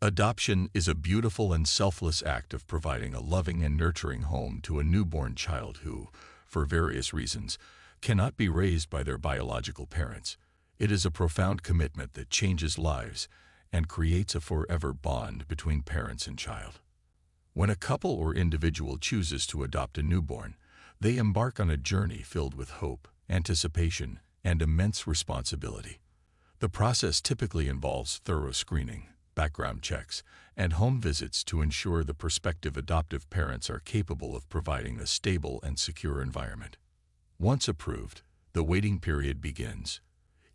Adoption is a beautiful and selfless act of providing a loving and nurturing home to a newborn child who, for various reasons, cannot be raised by their biological parents. It is a profound commitment that changes lives and creates a forever bond between parents and child. When a couple or individual chooses to adopt a newborn, they embark on a journey filled with hope, anticipation, and immense responsibility. The process typically involves thorough screening, background checks, and home visits to ensure the prospective adoptive parents are capable of providing a stable and secure environment. Once approved, the waiting period begins.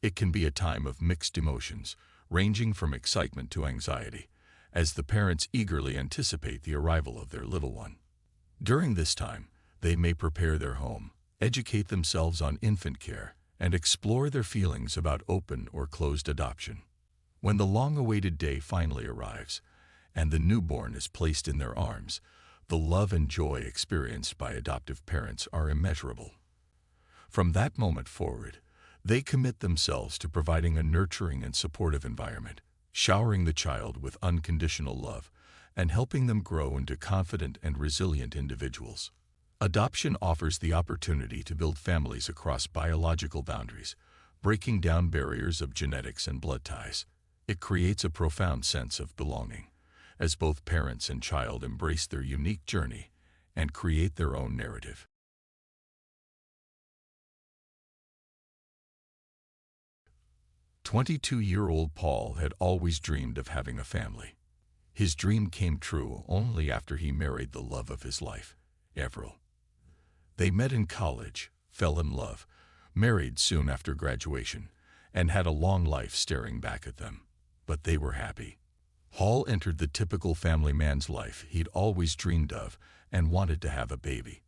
It can be a time of mixed emotions, ranging from excitement to anxiety, as the parents eagerly anticipate the arrival of their little one. During this time, they may prepare their home, educate themselves on infant care, and explore their feelings about open or closed adoption. When the long-awaited day finally arrives, and the newborn is placed in their arms, the love and joy experienced by adoptive parents are immeasurable. From that moment forward, they commit themselves to providing a nurturing and supportive environment, showering the child with unconditional love, and helping them grow into confident and resilient individuals. Adoption offers the opportunity to build families across biological boundaries, breaking down barriers of genetics and blood ties. It creates a profound sense of belonging, as both parents and child embrace their unique journey and create their own narrative. 22-year-old Paul had always dreamed of having a family. His dream came true only after he married the love of his life, Avril. They met in college, fell in love, married soon after graduation, and had a long life staring back at them. But they were happy. Paul entered the typical family man's life he'd always dreamed of and wanted to have a baby.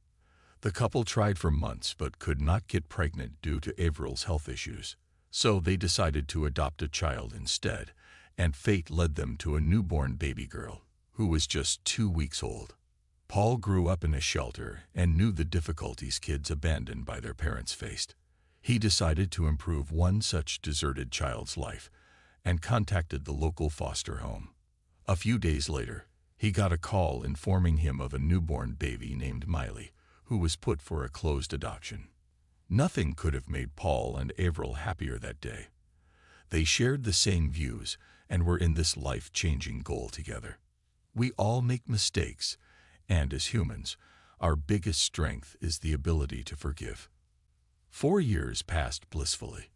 The couple tried for months but could not get pregnant due to Avril's health issues. So they decided to adopt a child instead, and fate led them to a newborn baby girl, who was just 2 weeks old. Paul grew up in a shelter and knew the difficulties kids abandoned by their parents faced. He decided to improve one such deserted child's life and contacted the local foster home. A few days later, he got a call informing him of a newborn baby named Miley, who was put for a closed adoption. Nothing could have made Paul and Avril happier that day. They shared the same views and were in this life-changing goal together. We all make mistakes, and as humans, our biggest strength is the ability to forgive. 4 years passed blissfully.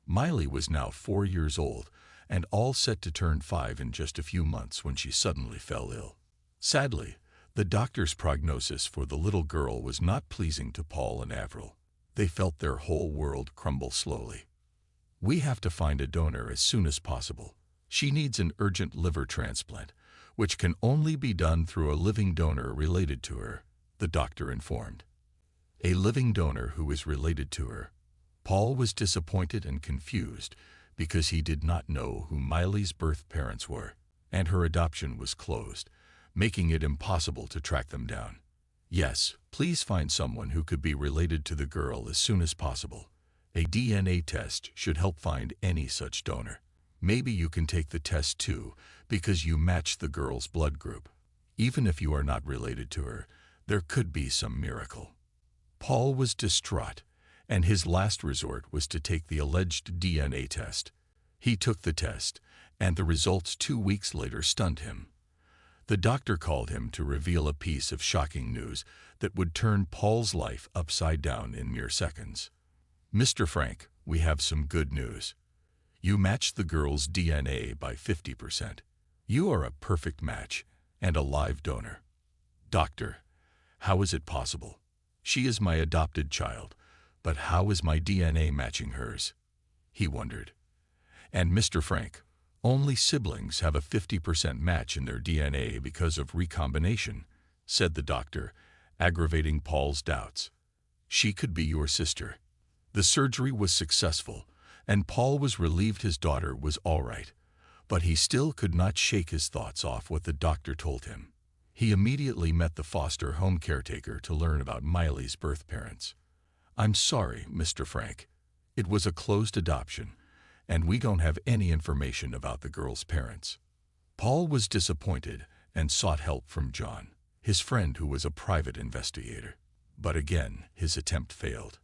Miley was now 4 years old and all set to turn 5 in just a few months when she suddenly fell ill. Sadly, the doctor's prognosis for the little girl was not pleasing to Paul and Avril. They felt their whole world crumble slowly. "We have to find a donor as soon as possible. She needs an urgent liver transplant, which can only be done through a living donor related to her," the doctor informed. A living donor who is related to her. Paul was disappointed and confused because he did not know who Miley's birth parents were, and her adoption was closed, making it impossible to track them down. "Yes, please find someone who could be related to the girl as soon as possible. A DNA test should help find any such donor. Maybe you can take the test too, because you match the girl's blood group. Even if you are not related to her, there could be some miracle." Paul was distraught, and his last resort was to take the alleged DNA test. He took the test, and the results 2 weeks later stunned him. The doctor called him to reveal a piece of shocking news that would turn Paul's life upside down in mere seconds. "Mr. Frank, we have some good news. You matched the girl's DNA by 50%. You are a perfect match and a live donor." "Doctor, how is it possible? She is my adopted child, but how is my DNA matching hers?" he wondered. "And Mr. Frank, only siblings have a 50% match in their DNA because of recombination," said the doctor, aggravating Paul's doubts. "She could be your sister." The surgery was successful, and Paul was relieved his daughter was all right, but he still could not shake his thoughts off what the doctor told him. He immediately met the foster home caretaker to learn about Miley's birth parents. "I'm sorry, Mr. Frank. It was a closed adoption, and we don't have any information about the girl's parents." Paul was disappointed and sought help from John, his friend who was a private investigator. But again, his attempt failed.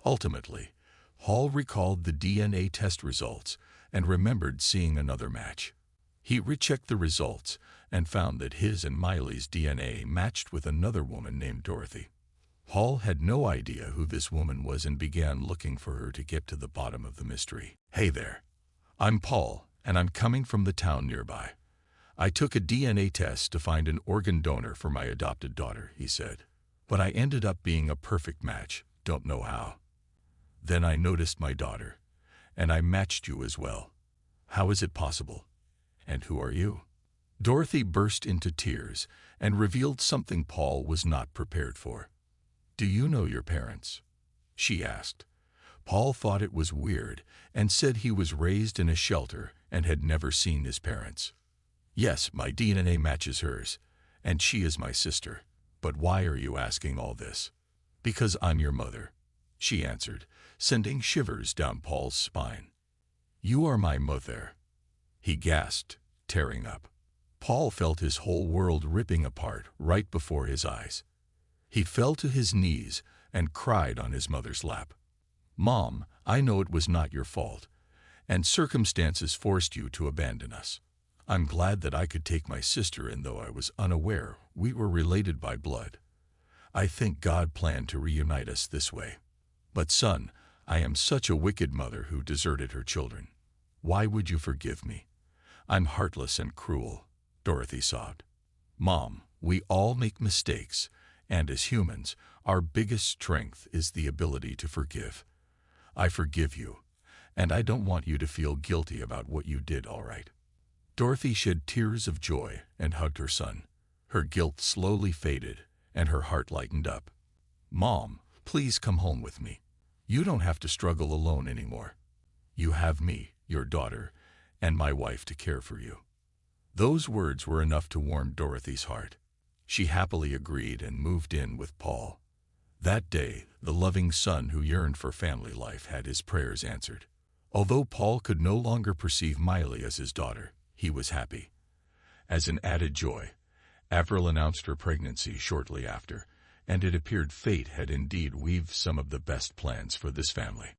Ultimately, Paul recalled the DNA test results and remembered seeing another match. He rechecked the results and found that his and Miley's DNA matched with another woman named Dorothy. Paul had no idea who this woman was and began looking for her to get to the bottom of the mystery. "Hey there. I'm Paul, and I'm coming from the town nearby. I took a DNA test to find an organ donor for my adopted daughter," he said. "But I ended up being a perfect match, don't know how. Then I noticed my daughter, and I matched you as well. How is it possible? And who are you?" Dorothy burst into tears and revealed something Paul was not prepared for. "Do you know your parents?" she asked. Paul thought it was weird and said he was raised in a shelter and had never seen his parents. "Yes, my DNA matches hers, and she is my sister. But why are you asking all this?" "Because I'm your mother," she answered, sending shivers down Paul's spine. "You are my mother," he gasped, tearing up. Paul felt his whole world ripping apart right before his eyes. He fell to his knees and cried on his mother's lap. "Mom, I know it was not your fault, and circumstances forced you to abandon us. I'm glad that I could take my sister in, though I was unaware we were related by blood. I think God planned to reunite us this way. But son, I am such a wicked mother who deserted her children. Why would you forgive me? I'm heartless and cruel," Dorothy sobbed. "Mom, we all make mistakes, and as humans, our biggest strength is the ability to forgive. I forgive you, and I don't want you to feel guilty about what you did, all right?" Dorothy shed tears of joy and hugged her son. Her guilt slowly faded, and her heart lightened up. "Mom, please come home with me. You don't have to struggle alone anymore. You have me, your daughter, and my wife to care for you." Those words were enough to warm Dorothy's heart. She happily agreed and moved in with Paul. That day, the loving son who yearned for family life had his prayers answered. Although Paul could no longer perceive Miley as his daughter, he was happy. As an added joy, Avril announced her pregnancy shortly after, and it appeared fate had indeed weaved some of the best plans for this family.